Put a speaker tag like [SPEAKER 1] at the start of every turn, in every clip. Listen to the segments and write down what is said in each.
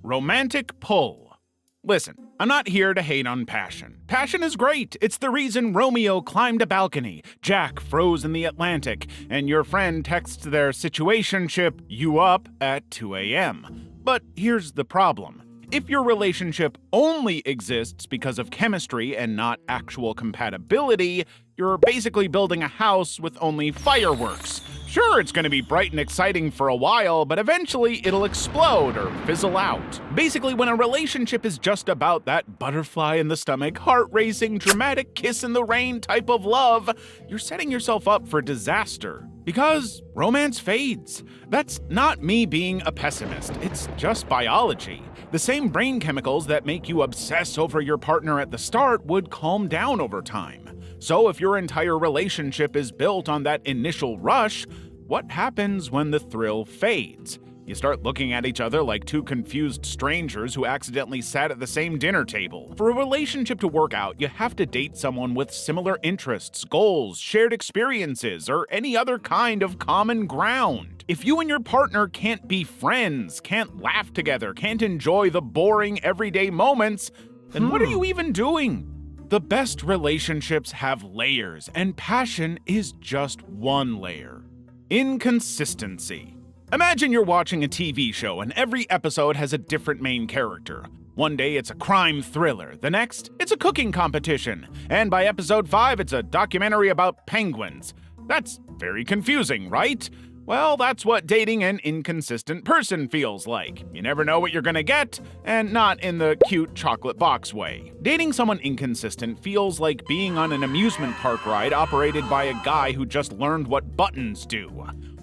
[SPEAKER 1] Romantic pull. Listen, I'm not here to hate on passion. Passion is great. It's the reason Romeo climbed a balcony, Jack froze in the Atlantic, and your friend texts their situationship you up at 2 a.m. But here's the problem. If your relationship only exists because of chemistry and not actual compatibility, you're basically building a house with only fireworks. Sure, it's going to be bright and exciting for a while, but eventually it'll explode or fizzle out. Basically, when a relationship is just about that butterfly in the stomach, heart-racing, dramatic kiss in the rain type of love, you're setting yourself up for disaster. Because romance fades. That's not me being a pessimist, it's just biology. The same brain chemicals that make you obsess over your partner at the start would calm down over time. So if your entire relationship is built on that initial rush, what happens when the thrill fades? You start looking at each other like two confused strangers who accidentally sat at the same dinner table. For a relationship to work out, you have to date someone with similar interests, goals, shared experiences, or any other kind of common ground. If you and your partner can't be friends, can't laugh together, can't enjoy the boring everyday moments, then what are you even doing? The best relationships have layers, and passion is just one layer. Inconsistency. Imagine you're watching a TV show and every episode has a different main character. One day it's a crime thriller, the next it's a cooking competition, and by episode 5 it's a documentary about penguins. That's very confusing, right? Well, that's what dating an inconsistent person feels like. You never know what you're gonna get, and not in the cute chocolate box way. Dating someone inconsistent feels like being on an amusement park ride operated by a guy who just learned what buttons do.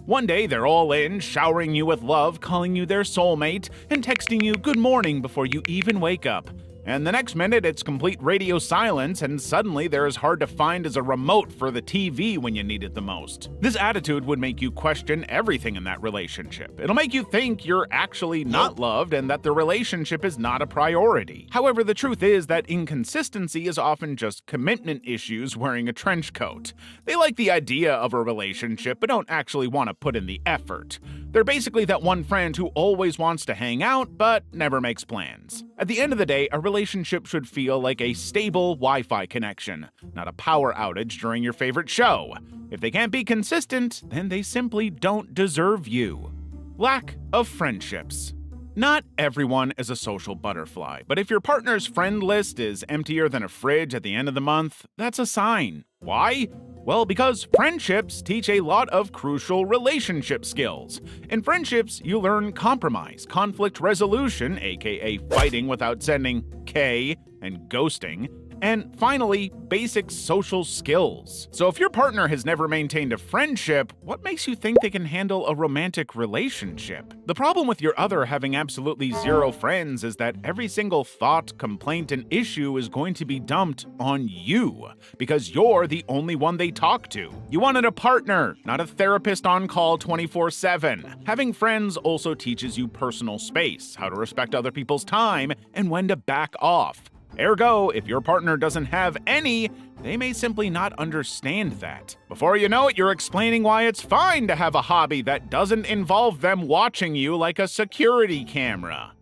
[SPEAKER 1] One day they're all in, showering you with love, calling you their soulmate, and texting you good morning before you even wake up. And the next minute it's complete radio silence, and suddenly they're as hard to find as a remote for the TV when you need it the most. This attitude would make you question everything in that relationship. It'll make you think you're actually not loved and that the relationship is not a priority. However, the truth is that inconsistency is often just commitment issues wearing a trench coat. They like the idea of a relationship but don't actually want to put in the effort. They're basically that one friend who always wants to hang out but never makes plans. At the end of the day, a relationship should feel like a stable Wi-Fi connection, not a power outage during your favorite show. If they can't be consistent, then they simply don't deserve you. Lack of friendships. Not everyone is a social butterfly, but if your partner's friend list is emptier than a fridge at the end of the month, that's a sign. Why? Well, because friendships teach a lot of crucial relationship skills. In friendships, you learn compromise, conflict resolution, aka fighting without sending K, and ghosting, and finally, basic social skills. So if your partner has never maintained a friendship, what makes you think they can handle a romantic relationship? The problem with your other having absolutely zero friends is that every single thought, complaint, and issue is going to be dumped on you, because you're the only one they talk to. You wanted a partner, not a therapist on call 24/7. Having friends also teaches you personal space, how to respect other people's time, and when to back off. Ergo, if your partner doesn't have any, they may simply not understand that. Before you know it, you're explaining why it's fine to have a hobby that doesn't involve them watching you like a security camera.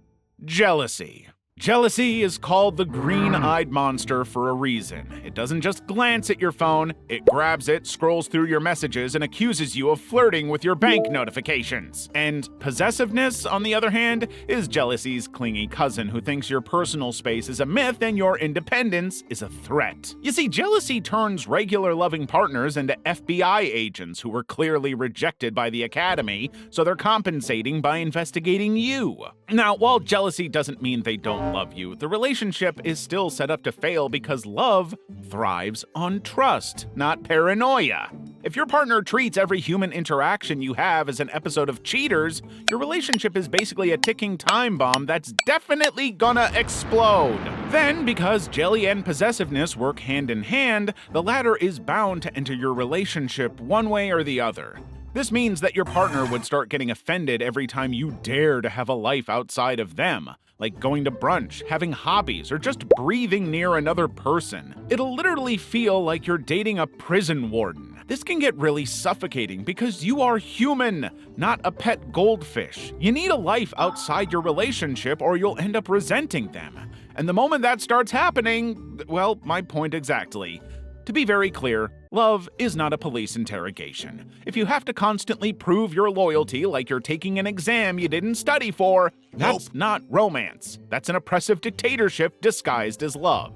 [SPEAKER 1] Jealousy. Jealousy is called the green-eyed monster for a reason. It doesn't just glance at your phone, it grabs it, scrolls through your messages, and accuses you of flirting with your bank notifications. And possessiveness, on the other hand, is jealousy's clingy cousin who thinks your personal space is a myth and your independence is a threat. You see, jealousy turns regular loving partners into FBI agents who were clearly rejected by the academy, so they're compensating by investigating you. Now, while jealousy doesn't mean they don't love you, the relationship is still set up to fail because love thrives on trust, not paranoia. If your partner treats every human interaction you have as an episode of Cheaters, your relationship is basically a ticking time bomb that's definitely gonna explode. Then, because jelly and possessiveness work hand in hand, the latter is bound to enter your relationship one way or the other. This means that your partner would start getting offended every time you dare to have a life outside of them, like going to brunch, having hobbies, or just breathing near another person. It'll literally feel like you're dating a prison warden. This can get really suffocating because you are human, not a pet goldfish. You need a life outside your relationship or you'll end up resenting them. And the moment that starts happening, well, my point exactly. To be very clear, love is not a police interrogation. If you have to constantly prove your loyalty like you're taking an exam you didn't study for, that's not romance. That's an oppressive dictatorship disguised as love.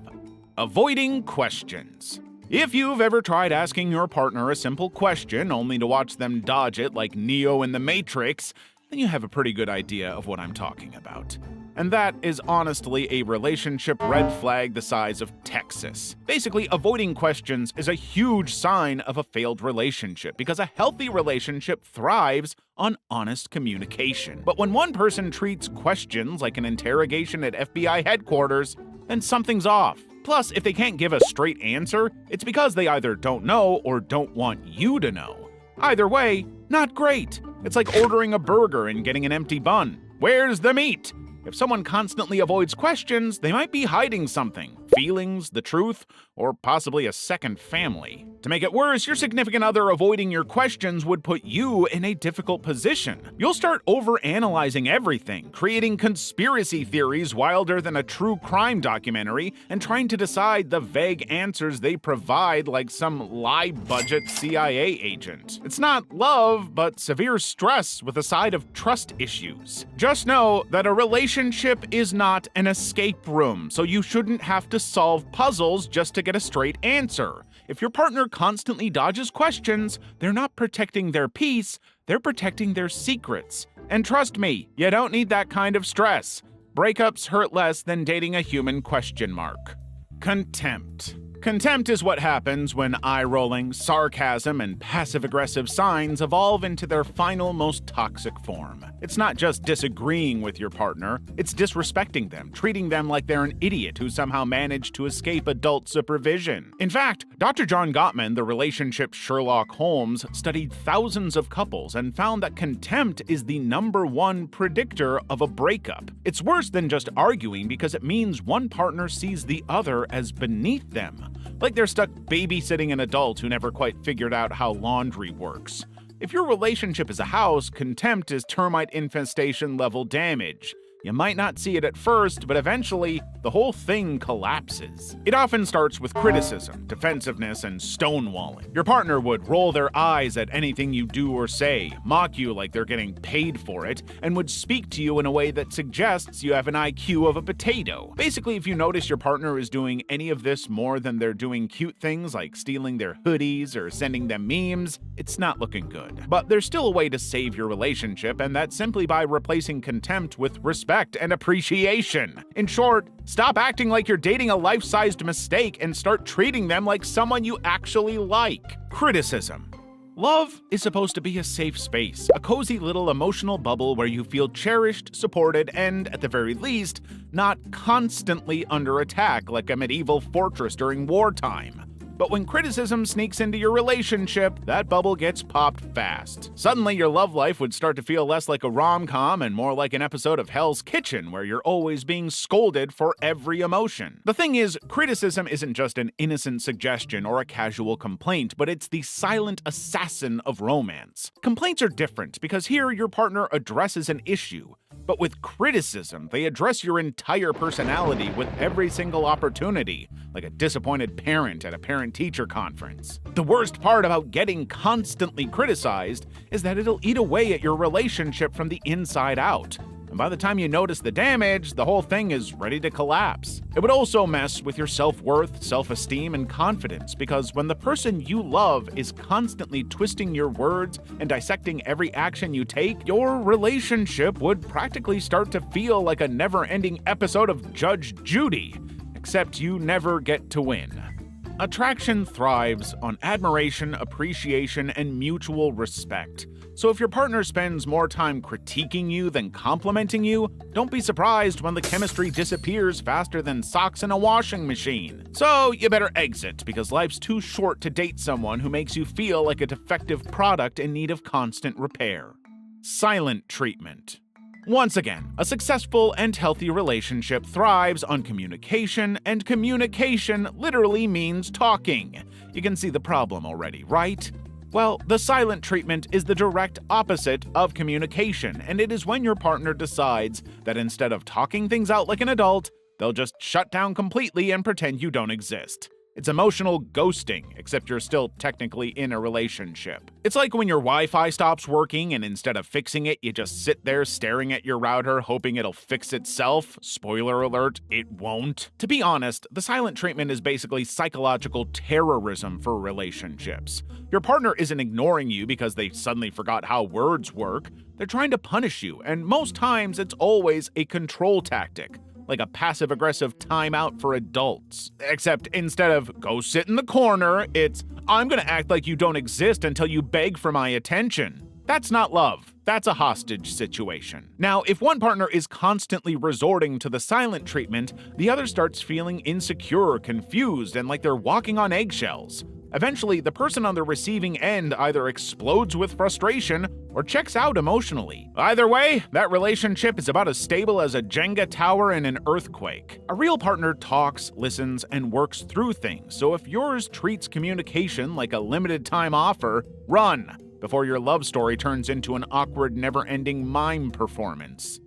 [SPEAKER 1] Avoiding questions. If you've ever tried asking your partner a simple question only to watch them dodge it like Neo in the Matrix, then you have a pretty good idea of what I'm talking about. And that is honestly a relationship red flag the size of Texas. Basically, avoiding questions is a huge sign of a failed relationship because a healthy relationship thrives on honest communication. But when one person treats questions like an interrogation at FBI headquarters, then something's off. Plus, if they can't give a straight answer, it's because they either don't know or don't want you to know. Either way, not great. It's like ordering a burger and getting an empty bun. Where's the meat? If someone constantly avoids questions, they might be hiding something. Feelings, the truth, or possibly a second family. To make it worse, your significant other avoiding your questions would put you in a difficult position. You'll start overanalyzing everything, creating conspiracy theories wilder than a true crime documentary, and trying to decide the vague answers they provide like some low-budget CIA agent. It's not love, but severe stress with a side of trust issues. Just know that a relationship is not an escape room, so you shouldn't have to solve puzzles just to get a straight answer. If your partner constantly dodges questions, they're not protecting their peace, they're protecting their secrets. And trust me, you don't need that kind of stress. Breakups hurt less than dating a human question mark. Contempt. Contempt is what happens when eye-rolling, sarcasm, and passive-aggressive signs evolve into their final, most toxic form. It's not just disagreeing with your partner, it's disrespecting them, treating them like they're an idiot who somehow managed to escape adult supervision. In fact, Dr. John Gottman, the relationship Sherlock Holmes, studied thousands of couples and found that contempt is the #1 predictor of a breakup. It's worse than just arguing because it means one partner sees the other as beneath them. Like they're stuck babysitting an adult who never quite figured out how laundry works. If your relationship is a house, contempt is termite infestation level damage. You might not see it at first, but eventually, the whole thing collapses. It often starts with criticism, defensiveness, and stonewalling. Your partner would roll their eyes at anything you do or say, mock you like they're getting paid for it, and would speak to you in a way that suggests you have an IQ of a potato. Basically, if you notice your partner is doing any of this more than they're doing cute things like stealing their hoodies or sending them memes, it's not looking good. But there's still a way to save your relationship, and that's simply by replacing contempt with respect and appreciation. In short, stop acting like you're dating a life-sized mistake and start treating them like someone you actually like. Criticism. Love is supposed to be a safe space, a cozy little emotional bubble where you feel cherished, supported, and, at the very least, not constantly under attack like a medieval fortress during wartime. But when criticism sneaks into your relationship, that bubble gets popped fast. Suddenly, your love life would start to feel less like a rom-com and more like an episode of Hell's Kitchen, where you're always being scolded for every emotion. The thing is, criticism isn't just an innocent suggestion or a casual complaint, but it's the silent assassin of romance. Complaints are different because here your partner addresses an issue. But with criticism, they address your entire personality with every single opportunity, like a disappointed parent at a parent-teacher conference. The worst part about getting constantly criticized is that it'll eat away at your relationship from the inside out. And by the time you notice the damage, the whole thing is ready to collapse. It would also mess with your self-worth, self-esteem, and confidence, because when the person you love is constantly twisting your words and dissecting every action you take, your relationship would practically start to feel like a never-ending episode of Judge Judy, except you never get to win. Attraction thrives on admiration, appreciation, and mutual respect. So if your partner spends more time critiquing you than complimenting you, don't be surprised when the chemistry disappears faster than socks in a washing machine. So you better exit, because life's too short to date someone who makes you feel like a defective product in need of constant repair. Silent treatment. Once again, a successful and healthy relationship thrives on communication, and communication literally means talking. You can see the problem already, right? Well, the silent treatment is the direct opposite of communication, and it is when your partner decides that instead of talking things out like an adult, they'll just shut down completely and pretend you don't exist. It's emotional ghosting, except you're still technically in a relationship. It's like when your Wi-Fi stops working and instead of fixing it, you just sit there staring at your router hoping it'll fix itself. Spoiler alert, it won't. To be honest, the silent treatment is basically psychological terrorism for relationships. Your partner isn't ignoring you because they suddenly forgot how words work. They're trying to punish you, and most times it's always a control tactic, like a passive-aggressive timeout for adults. Except instead of, go sit in the corner, it's, I'm gonna act like you don't exist until you beg for my attention. That's not love. That's a hostage situation. Now, if one partner is constantly resorting to the silent treatment, the other starts feeling insecure, confused, and like they're walking on eggshells. Eventually, the person on the receiving end either explodes with frustration or checks out emotionally. Either way, that relationship is about as stable as a Jenga tower in an earthquake. A real partner talks, listens, and works through things, so if yours treats communication like a limited-time offer, run before your love story turns into an awkward, never-ending mime performance.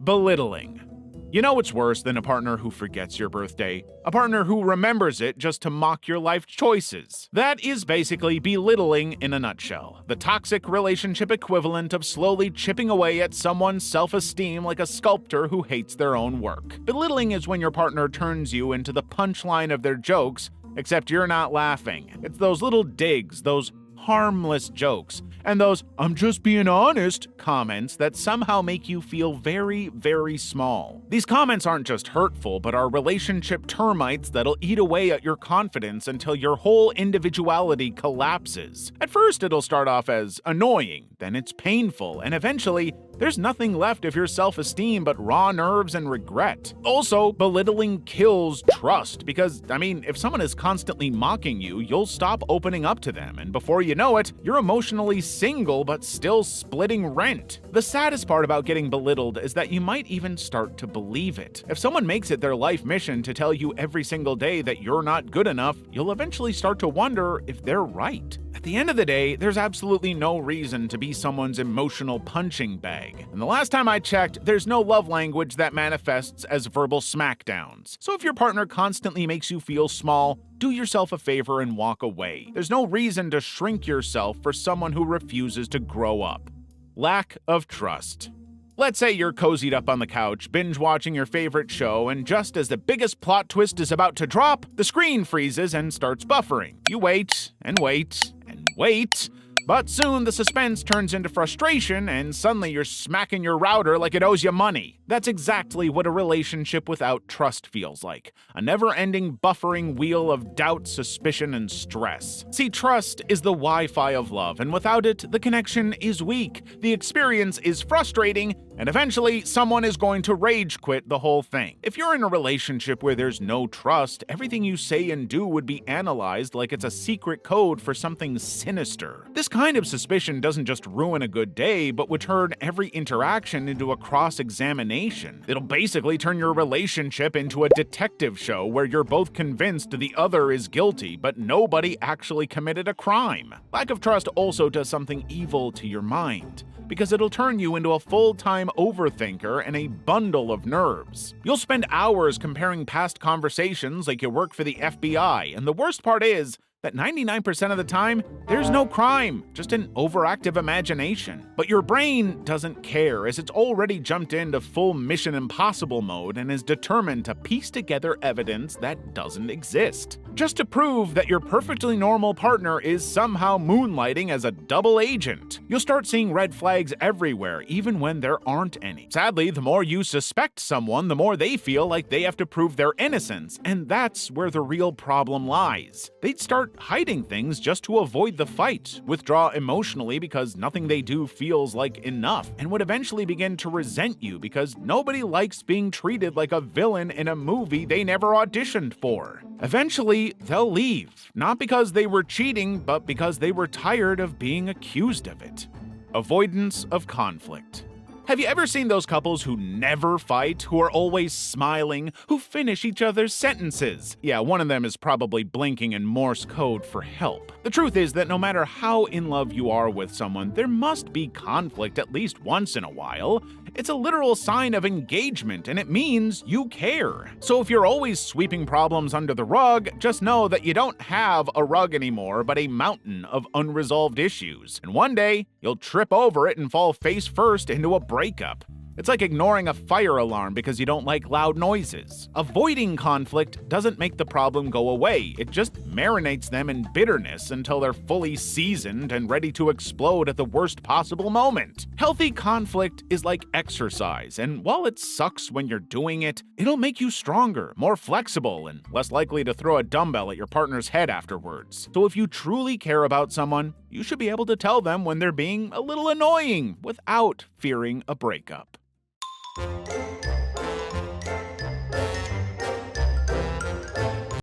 [SPEAKER 1] Belittling. You know what's worse than a partner who forgets your birthday? A partner who remembers it just to mock your life choices. That is basically belittling in a nutshell. The toxic relationship equivalent of slowly chipping away at someone's self-esteem like a sculptor who hates their own work. Belittling is when your partner turns you into the punchline of their jokes, except you're not laughing. It's those little digs, those harmless jokes, and those "I'm just being honest" comments that somehow make you feel very, very small. These comments aren't just hurtful, but are relationship termites that'll eat away at your confidence until your whole individuality collapses. At first, it'll start off as annoying, then it's painful, and eventually, there's nothing left of your self-esteem but raw nerves and regret. Also, belittling kills trust because, if someone is constantly mocking you, you'll stop opening up to them, and before you know it, you're emotionally single but still splitting rent. The saddest part about getting belittled is that you might even start to believe it. If someone makes it their life mission to tell you every single day that you're not good enough, you'll eventually start to wonder if they're right. At the end of the day, there's absolutely no reason to be someone's emotional punching bag. And the last time I checked, there's no love language that manifests as verbal smackdowns. So if your partner constantly makes you feel small, do yourself a favor and walk away. There's no reason to shrink yourself for someone who refuses to grow up. Lack of trust. Let's say you're cozied up on the couch, binge-watching your favorite show, and just as the biggest plot twist is about to drop, the screen freezes and starts buffering. You wait, and wait, and wait, but soon the suspense turns into frustration, and suddenly you're smacking your router like it owes you money. That's exactly what a relationship without trust feels like. A never-ending buffering wheel of doubt, suspicion, and stress. See, trust is the Wi-Fi of love, and without it, the connection is weak, the experience is frustrating, and eventually, someone is going to rage quit the whole thing. If you're in a relationship where there's no trust, everything you say and do would be analyzed like it's a secret code for something sinister. This kind of suspicion doesn't just ruin a good day, but would turn every interaction into a cross-examination. It'll basically turn your relationship into a detective show where you're both convinced the other is guilty, but nobody actually committed a crime. Lack of trust also does something evil to your mind, because it'll turn you into a full-time overthinker and a bundle of nerves. You'll spend hours comparing past conversations like you work for the FBI, and the worst part is that 99% of the time, there's no crime, just an overactive imagination. But your brain doesn't care, as it's already jumped into full Mission Impossible mode and is determined to piece together evidence that doesn't exist, just to prove that your perfectly normal partner is somehow moonlighting as a double agent. You'll start seeing red flags everywhere, even when there aren't any. Sadly, the more you suspect someone, the more they feel like they have to prove their innocence, and that's where the real problem lies. They'd start hiding things just to avoid the fight, withdraw emotionally because nothing they do feels like enough, and would eventually begin to resent you because nobody likes being treated like a villain in a movie they never auditioned for. Eventually, they'll leave, not because they were cheating, but because they were tired of being accused of it. Avoidance of conflict. Have you ever seen those couples who never fight, who are always smiling, who finish each other's sentences? Yeah, one of them is probably blinking in Morse code for help. The truth is that no matter how in love you are with someone, there must be conflict at least once in a while. It's a literal sign of engagement, and it means you care. So if you're always sweeping problems under the rug, just know that you don't have a rug anymore, but a mountain of unresolved issues. And one day, you'll trip over it and fall face first into a breakup. It's like ignoring a fire alarm because you don't like loud noises. Avoiding conflict doesn't make the problem go away. It just marinates them in bitterness until they're fully seasoned and ready to explode at the worst possible moment. Healthy conflict is like exercise, and while it sucks when you're doing it, it'll make you stronger, more flexible, and less likely to throw a dumbbell at your partner's head afterwards. So if you truly care about someone, you should be able to tell them when they're being a little annoying without fearing a breakup.